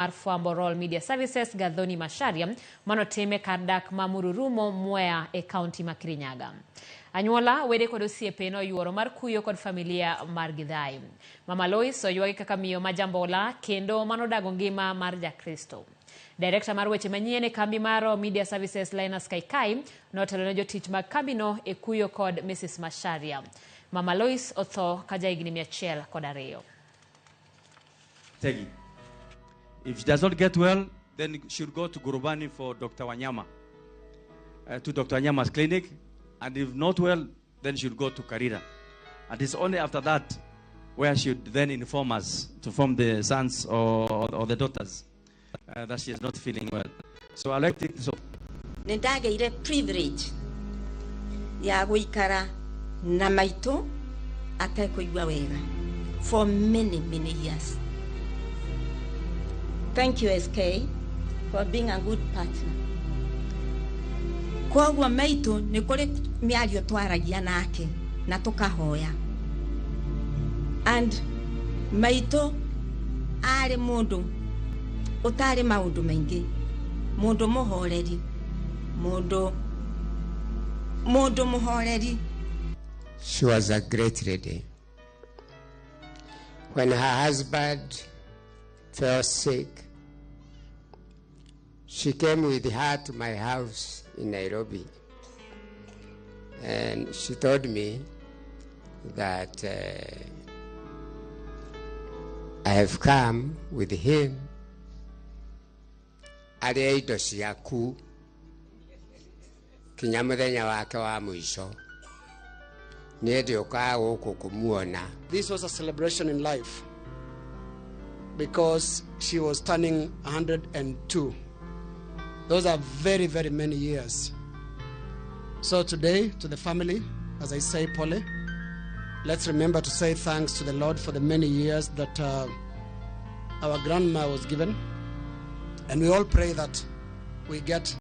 mar fwambo Royal Media Services Gathoni Masharia manotime kardak mamururumo Mwea e county ma Kirinyaga. Anyuola wede kod osiepe no yuoro mar kuyo kod familia mar Githai. Mama Loice oyuagi kaka miyo majambola kendo manodago ngima mar Jakristo. Director mar weche manyien e kambi mar Media Services Linus Kaikai notelo ne jotich mag kambino e kuyo kod Mrs. Masharia. Mama Loice otho ka jahigni 102. Tegi. If she does not get well, then she should go to Gurubani for Dr. Wanyama, to Dr. Wanyama's clinic. And if not well, then she should go to Karira. And it's only after that where she should then inform us to inform the sons or the daughters that she is not feeling well. So I like to so. Nendageire privilege ya guikara na maito atakoigwa wega for many years. Thank you, SK, for being a good partner. Kwa maito ni kore miario twaragia nake na tukahoya. And maito are mundu utari maundu maingi. Mundu muhoreri. Mundu muhoreri. She was a great lady. When her husband fell sick, she came with her to my house in Nairobi. And she told me that I have come with him aria indo ciaku kinya muthenya wake wa mwisho ni ndioka guku kumuona. This was a celebration in life because she was turning 102. Those are very many years. So today, to the family, as I say, Pole, let's remember to say thanks to the Lord for the many years that our grandma was given. And we all pray that we get